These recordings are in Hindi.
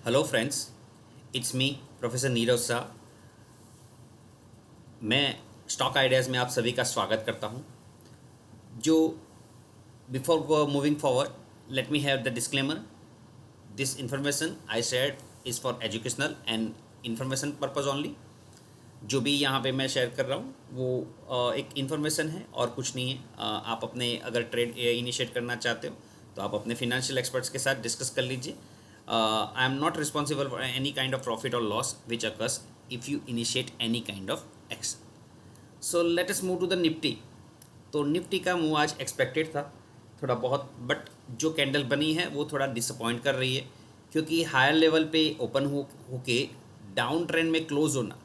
Hello friends, it's me professor Neeraj Shah. मैं स्टॉक आइडियाज़ में आप सभी का स्वागत करता हूं। जो before moving forward, let me have the disclaimer. This information I shared is for educational and information purpose only. जो भी यहाँ पे मैं शेयर कर रहा हूँ वो एक इन्फॉर्मेशन है और कुछ नहीं है। आप अपने अगर ट्रेड इनिशिएट करना चाहते हो तो आप अपने फिनेंशियल एक्सपर्ट्स के साथ डिस्कस कर लीजिए। I am not responsible for any kind of profit और loss which occurs if you initiate any kind of action. So let us move to the Nifty. तो निफ्टी का मूव आज एक्सपेक्टेड था थोड़ा बहुत, बट जो कैंडल बनी है वो थोड़ा डिसअपॉइंट कर रही है, क्योंकि हायर लेवल पे ओपन होके डाउन ट्रेंड में क्लोज होना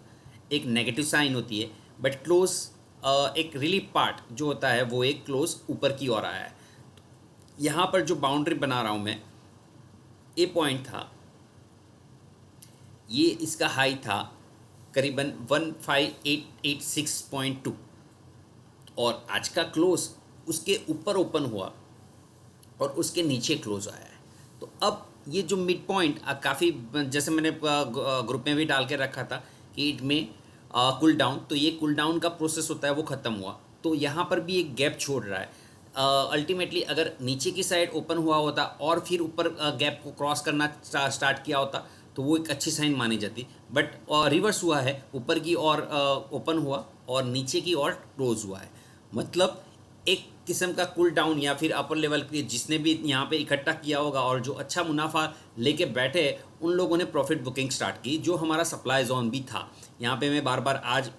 एक नेगेटिव साइन होती है। बट क्लोज एक रिलीफ पार्ट जो होता है वो एक क्लोज ऊपर की ओर आया है। यहाँ पर जो बाउंड्री बना रहा हूँ मैं, ये पॉइंट था, ये इसका हाई था करीबन 15886.2 और आज का क्लोज उसके ऊपर ओपन हुआ और उसके नीचे क्लोज आया है। तो अब ये जो मिड पॉइंट काफ़ी, जैसे मैंने ग्रुप में भी डाल के रखा था कि इट में कूल डाउन, तो ये कूल डाउन का प्रोसेस होता है वो ख़त्म हुआ, तो यहाँ पर भी एक गैप छोड़ रहा है। अल्टीमेटली अगर नीचे की साइड ओपन हुआ होता और फिर ऊपर गैप को क्रॉस करना स्टार्ट किया होता तो वो एक अच्छी साइन मानी जाती। बट रिवर्स हुआ है, ऊपर की ओर ओपन हुआ और नीचे की ओर क्लोज हुआ है। मतलब एक किस्म का कूल डाउन या फिर अपर लेवल के जिसने भी यहाँ पे इकट्ठा किया होगा और जो अच्छा मुनाफा लेके बैठे उन लोगों ने प्रॉफिट बुकिंग स्टार्ट की। जो हमारा सप्लाई जोन भी था, यहाँ पे मैं बार बार आज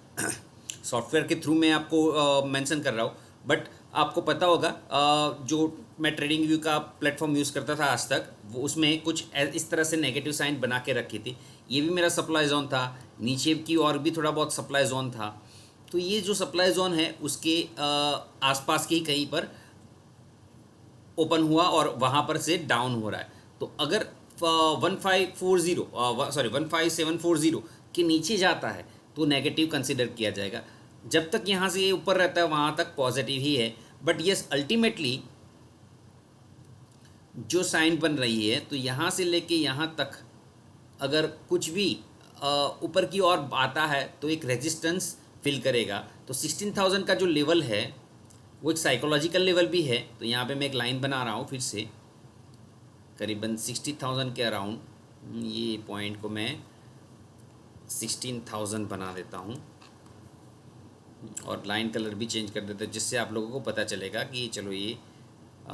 सॉफ्टवेयर के थ्रू मैं आपको मेंशन कर रहा हूँ, बट आपको पता होगा जो मैं ट्रेडिंग व्यू का प्लेटफॉर्म यूज़ करता था आज तक, वो उसमें कुछ इस तरह से नेगेटिव साइन बना के रखी थी। ये भी मेरा सप्लाई जोन था, नीचे की और भी थोड़ा बहुत सप्लाई जोन था। तो ये जो सप्लाई जोन है उसके आसपास के ही कहीं पर ओपन हुआ और वहाँ पर से डाउन हो रहा है। तो अगर 1540 के नीचे जाता है तो नेगेटिव कंसिडर किया जाएगा। जब तक यहाँ से ये ऊपर रहता है वहाँ तक पॉजिटिव ही है। बट यस, अल्टीमेटली जो साइन बन रही है तो यहाँ से लेके यहाँ तक अगर कुछ भी ऊपर की ओर आता है तो एक रेजिस्टेंस फील करेगा। तो 16,000 का जो लेवल है वो एक साइकोलॉजिकल लेवल भी है। तो यहाँ पे मैं एक लाइन बना रहा हूँ फिर से करीबन 60,000 के अराउंड। ये पॉइंट को मैं 16,000 बना देता हूँ और लाइन कलर भी चेंज कर देता हूँ, जिससे आप लोगों को पता चलेगा कि चलो ये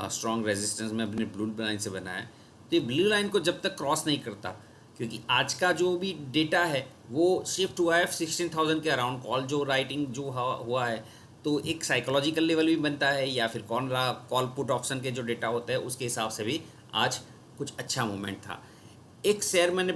स्ट्रॉन्ग रेजिस्टेंस में अपने ब्लू लाइन से बना है। तो ये ब्लू लाइन को जब तक क्रॉस नहीं करता, क्योंकि आज का जो भी डेटा है वो शिफ्ट हुआ है 16,000 के अराउंड, कॉल जो राइटिंग जो हुआ है, तो एक साइकोलॉजिकल लेवल भी बनता है या फिर कॉल पुट ऑप्शन के जो डेटा होता है उसके हिसाब से भी आज कुछ अच्छा मूवमेंट था। एक शेयर मैंने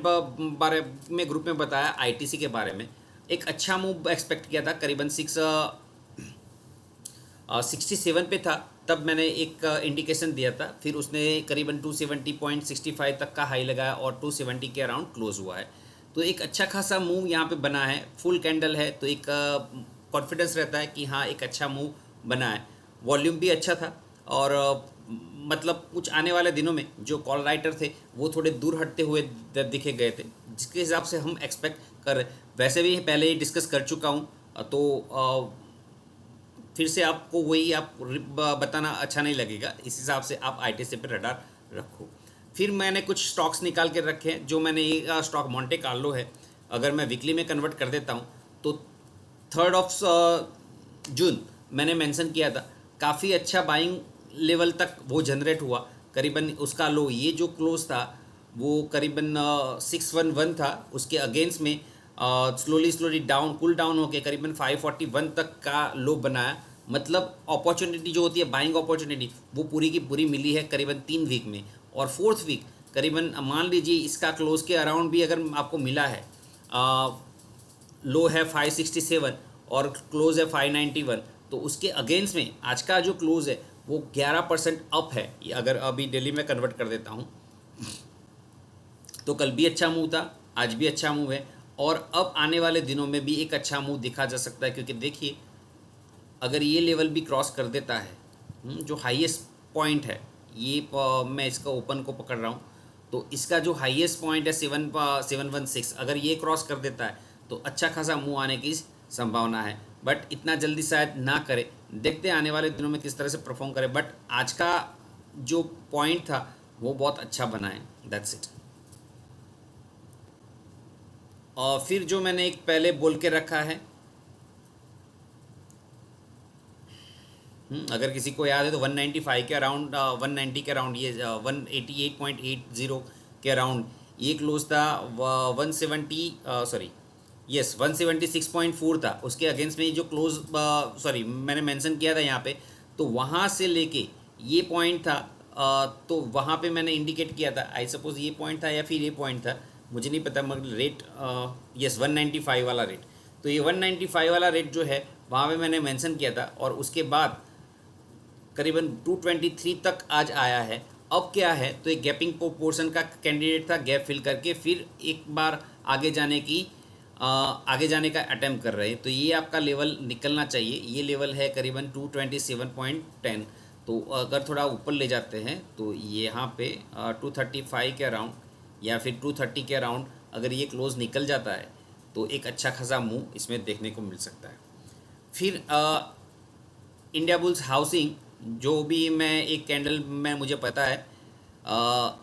बारे में ग्रुप में बताया आईटीसी के बारे में, एक अच्छा मूव एक्सपेक्ट किया था, करीबन 67 पे था, तब मैंने एक इंडिकेशन दिया था। फिर उसने करीबन 270.65 तक का हाई लगाया और 270 के अराउंड क्लोज हुआ है। तो एक अच्छा खासा मूव यहाँ पे बना है, फुल कैंडल है, तो एक कॉन्फिडेंस रहता है कि हाँ एक अच्छा मूव बना है। वॉल्यूम भी अच्छा था और मतलब कुछ आने वाले दिनों में जो कॉल राइटर थे वो थोड़े दूर हटते हुए दिखे गए थे, जिसके हिसाब से हम एक्सपेक्ट कर रहे। वैसे भी पहले ही डिस्कस कर चुका हूँ, तो फिर से आपको वही आप बताना अच्छा नहीं लगेगा, इस हिसाब से आप आईटीसी पे रडार रखो। फिर मैंने कुछ स्टॉक्स निकाल के रखे हैं। जो मैंने ये स्टॉक मॉन्टे कार्लो है, अगर मैं वीकली में कन्वर्ट कर देता हूँ तो 3 जून मैंने मेंशन किया था, काफ़ी अच्छा बाइंग लेवल तक वो जनरेट हुआ। करीबन उसका लो, ये जो क्लोज था वो करीबन 611 था, उसके अगेंस्ट में स्लोली डाउन कूल डाउन होकर करीबन 541 तक का लो बनाया। मतलब अपॉर्चुनिटी जो होती है बाइंग अपॉर्चुनिटी वो पूरी की पूरी मिली है करीबन 3 वीक में। और 4th वीक करीबन मान लीजिए इसका क्लोज के अराउंड भी अगर आपको मिला है, लो है 567 और क्लोज है 591, तो उसके अगेंस्ट में आज का जो क्लोज है वो 11% अप है। अगर अभी डेली में कन्वर्ट कर देता हूँ तो कल भी अच्छा मूव था, आज भी अच्छा मूव है और अब आने वाले दिनों में भी एक अच्छा मूव दिखा जा सकता है। क्योंकि देखिए अगर ये लेवल भी क्रॉस कर देता है, जो हाईएस्ट पॉइंट है, ये मैं इसका ओपन को पकड़ रहा हूँ, तो इसका जो हाईएस्ट पॉइंट है 716, अगर ये क्रॉस कर देता है तो अच्छा खासा मूव आने की संभावना है, बट इतना जल्दी शायद ना करे। देखते हैं आने वाले दिनों में किस तरह से परफॉर्म करे, बट आज का जो पॉइंट था वो बहुत अच्छा बना है। That's it. और फिर जो मैंने एक पहले बोल के रखा है, अगर किसी को याद है तो 195 के अराउंड, 190 के अराउंड, ये 188.80 के अराउंड ये क्लोज था। 170 सॉरी यस 176.4 था, उसके अगेंस्ट में जो क्लोज सॉरी मैंने मेंशन किया था यहाँ पे, तो वहाँ से लेके ये पॉइंट था। तो वहाँ पे मैंने इंडिकेट किया था, आई सपोज ये पॉइंट था या फिर ये पॉइंट था, मुझे नहीं पता, मगर रेट यस 195 वाला रेट, तो ये 195 वाला रेट जो है वहाँ पे मैंने मेंशन किया था। और उसके बाद करीबन 223 तक आज आया है। अब क्या है, तो एक गैपिंग पोर्शन का कैंडिडेट था, गैप फिल करके फिर एक बार आगे जाने का अटेम्प्ट कर रहे हैं। तो ये आपका लेवल निकलना चाहिए, ये लेवल है करीबन 227.10। तो अगर थोड़ा ऊपर ले जाते हैं तो यहाँ पे 235 के अराउंड या फिर 230 के अराउंड अगर ये क्लोज निकल जाता है तो एक अच्छा खासा मूव इसमें देखने को मिल सकता है। फिर इंडिया बुल्स हाउसिंग, जो भी मैं एक कैंडल में मुझे पता है,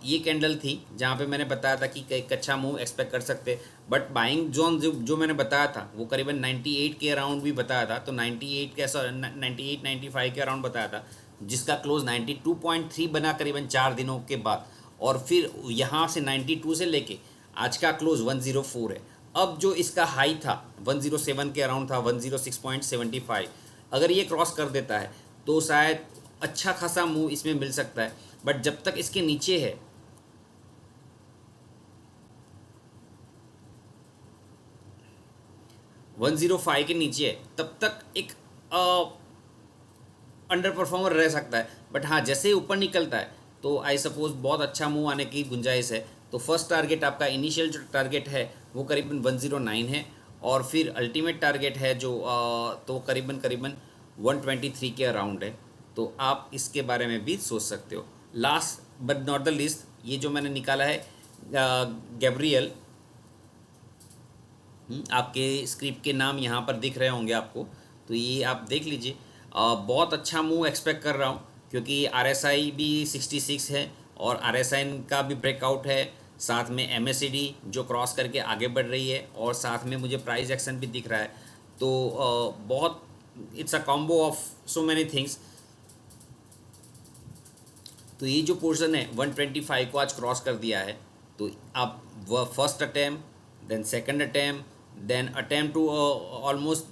ये कैंडल थी जहाँ पे मैंने बताया था कि एक अच्छा मूव एक्सपेक्ट कर सकते, बट बाइंग जोन जो मैंने बताया था वो करीबन 98 के अराउंड भी बताया था। तो 98 के 95 के अराउंड बताया था, जिसका क्लोज 92.3 बना करीबन 4 दिनों के बाद। और फिर यहाँ से 92 से लेके आज का क्लोज 104 है। अब जो इसका हाई था 107 के अराउंड था, 106.75, अगर ये क्रॉस कर देता है तो शायद अच्छा खासा मूव इसमें मिल सकता है। बट जब तक इसके नीचे है, uh, 105 के नीचे है, तब तक एक अंडर परफॉर्मर रह सकता है। बट हाँ, जैसे ही ऊपर निकलता है तो आई सपोज बहुत अच्छा मूव आने की गुंजाइश है। तो फर्स्ट टारगेट, आपका इनिशियल जो टारगेट है वो करीबन 109 है, और फिर अल्टीमेट टारगेट है जो तो करीबन 123 के अराउंड है। तो आप इसके बारे में भी सोच सकते हो। Last but not the least, ये जो मैंने निकाला है गैब्रियल, आपके स्क्रिप्ट के नाम यहाँ पर दिख रहे होंगे आपको, तो ये आप देख लीजिए। बहुत अच्छा मूव एक्सपेक्ट कर रहा हूँ, क्योंकि RSI भी 66 है और RSI का भी ब्रेकआउट है, साथ में MACD जो क्रॉस करके आगे बढ़ रही है, और साथ में मुझे प्राइस एक्शन भी दिख रहा है। तो बहुत it's a combo of so many things. तो ये जो पोर्शन है 125 को आज क्रॉस कर दिया है। तो आप वह first attempt, then second attempt, then attempt to almost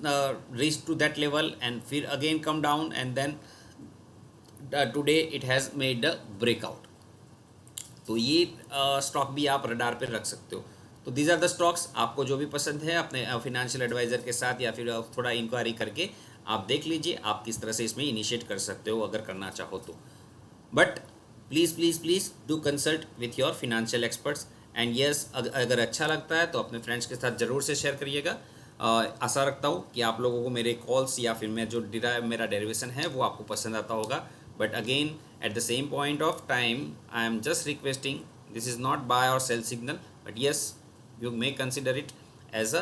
reach to that level, and फिर again come down, and then today it has made the breakout. तो ये स्टॉक भी आप रडार पे रख सकते हो। तो दीज आर द स्टॉक्स, आपको जो भी पसंद है अपने फिनेंशियल एडवाइज़र के साथ या फिर थोड़ा इंक्वायरी करके आप देख लीजिए आप किस तरह से इसमें इनिशिएट कर सकते हो अगर करना चाहो तो। But please do consult with your financial experts. And yes, अगर अच्छा लगता है तो अपने फ्रेंड्स के साथ ज़रूर से शेयर करिएगा। आशा रखता हूँ कि आप लोगों को मेरे कॉल्स या फिर मैं जो मेरा डेरिवेशन है वो आपको पसंद आता होगा। But again at the same point of time I am just requesting, this is not buy or sell signal, but yes you may consider it as a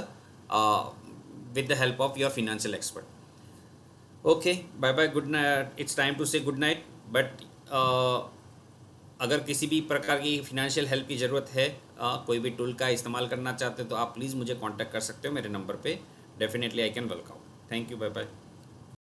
with the help of your financial expert. Okay, bye bye, good night, it's time to say good night. But अगर किसी भी प्रकार की फिनेंशियल हेल्प की ज़रूरत है, कोई भी टूल का इस्तेमाल करना चाहते हो तो आप प्लीज़ मुझे कांटेक्ट कर सकते हो मेरे नंबर पे। Definitely I can work out. Thank you, bye bye.